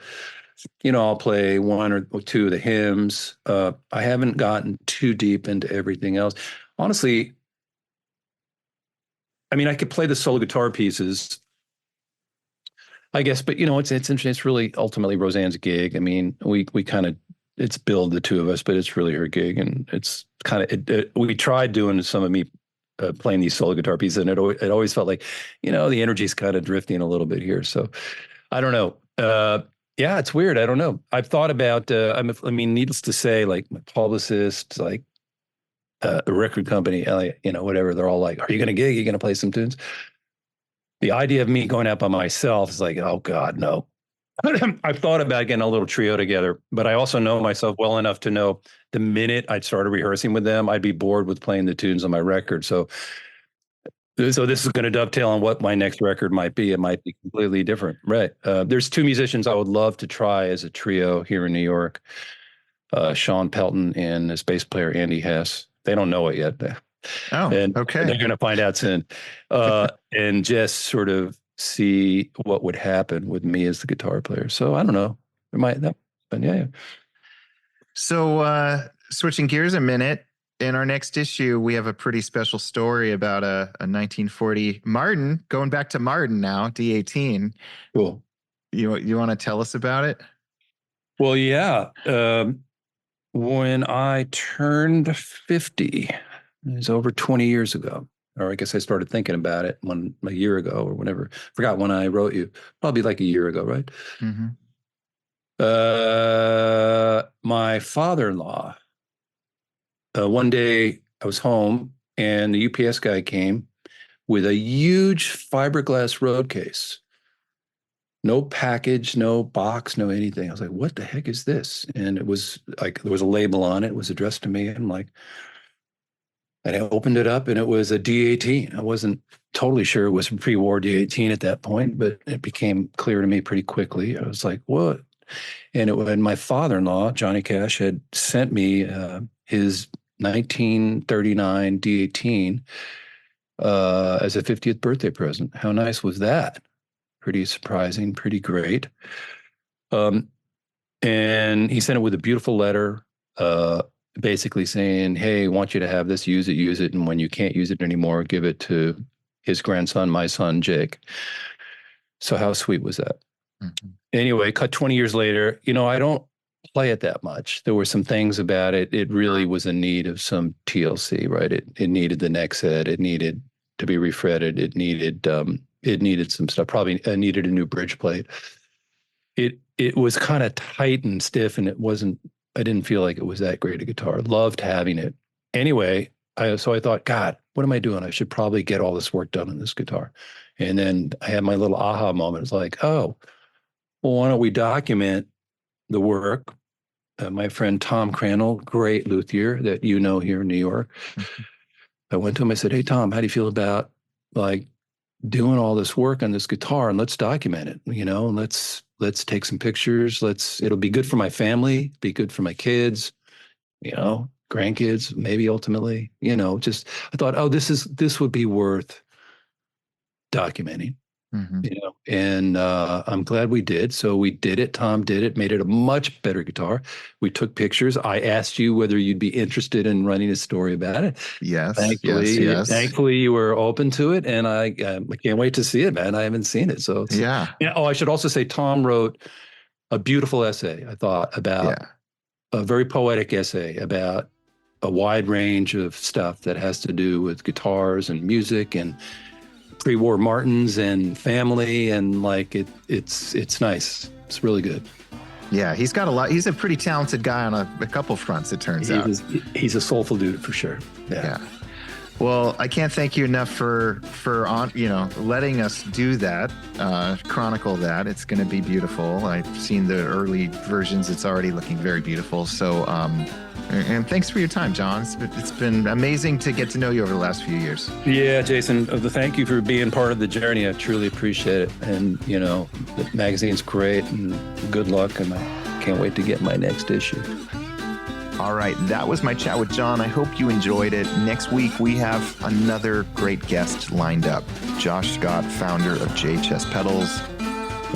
I'll play one or two of the hymns. I haven't gotten too deep into everything else. Honestly, I mean, I could play the solo guitar pieces, I guess, but it's interesting. It's really ultimately Roseanne's gig. I mean, we kind of it's billed the two of us, but it's really her gig, and it's kind of we tried doing some of me playing these solo guitar pieces, and it always felt like the energy's kind of drifting a little bit here. So I don't know. Yeah, it's weird. I don't know. I've thought about. I mean, needless to say, like my publicist, like the record company, whatever. They're all like, "Are you going to gig? Are you going to play some tunes?" The idea of me going out by myself is like, oh God, no. I've thought about getting a little trio together, but I also know myself well enough to know the minute I'd started rehearsing with them, I'd be bored with playing the tunes on my record. So this is going to dovetail on what my next record might be. It might be completely different. Right. There's two musicians I would love to try as a trio here in New York. Sean Pelton and his bass player, Andy Hess. They don't know it yet. Oh, and okay. They're going to find out soon. And just sort of see what would happen with me as the guitar player. So I don't know. It might, but yeah. So switching gears a minute, in our next issue, we have a pretty special story about a 1940 Martin, going back to Martin now, D18. Cool. You want to tell us about it? Well, yeah. When I turned 50, it was over 20 years ago, or I guess I started thinking about it a year ago or whenever. Forgot when I wrote you. Probably like a year ago, right? Mm-hmm. My father-in-law, one day I was home and the UPS guy came with a huge fiberglass road case. No package, no box, no anything. I was like, what the heck is this? And it was like, there was a label on it. It was addressed to me. And I opened it up and it was a D18. I wasn't totally sure it was a pre-war D18 at that point, but it became clear to me pretty quickly. I was like, what? And my father-in-law, Johnny Cash, had sent me his 1939 D18 as a 50th birthday present. How nice was that? Pretty surprising, pretty great. And he sent it with a beautiful letter, basically saying, hey, I want you to have this, use it. And when you can't use it anymore, give it to his grandson, my son, Jake. So how sweet was that? Mm-hmm. Anyway, cut 20 years later, I don't play it that much. There were some things about it. It really was in need of some TLC, right? It needed the neck set. It needed to be refretted. It needed some stuff. Probably needed a new bridge plate. It was kind of tight and stiff, and I didn't feel like it was that great a guitar. Loved having it. Anyway, so I thought, God, what am I doing? I should probably get all this work done on this guitar. And then I had my little aha moment. It's like, oh, well, why don't we document the work? My friend Tom Crandall, great luthier that here in New York. Mm-hmm. I went to him. I said, hey, Tom, how do you feel about doing all this work on this guitar, and let's document it, and let's take some pictures. It'll be good for my family, be good for my kids, grandkids, maybe ultimately, I thought, oh, this would be worth documenting, mm-hmm. And I'm glad we did. So we did it. Tom did it, made it a much better guitar. We took pictures. I asked you whether you'd be interested in running a story about it. Yes. Thankfully you were open to it. And I can't wait to see it, man. I haven't seen it. So yeah. Oh, I should also say Tom wrote a beautiful essay, I thought, about a very poetic essay about a wide range of stuff that has to do with guitars and music and pre-war Martins and family, and it's nice. It's really good. Yeah, he's got a lot. He's a pretty talented guy on a couple fronts, it turns out. He's a soulful dude for sure. Yeah. Well, I can't thank you enough for letting us do that, chronicle that. It's going to be beautiful. I've seen the early versions. It's already looking very beautiful. So, and thanks for your time, John. It's been amazing to get to know you over the last few years. Yeah, Jason, thank you for being part of the journey. I truly appreciate it. And, the magazine's great, and good luck. And I can't wait to get my next issue. All right, that was my chat with John. I hope you enjoyed it. Next week, we have another great guest lined up. Josh Scott, founder of JHS Pedals.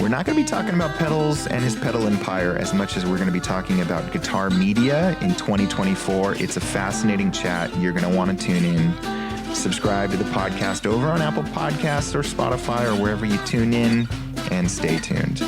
We're not going to be talking about pedals and his pedal empire as much as we're going to be talking about guitar media in 2024. It's a fascinating chat. You're going to want to tune in. Subscribe to the podcast over on Apple Podcasts or Spotify or wherever you tune in, and stay tuned.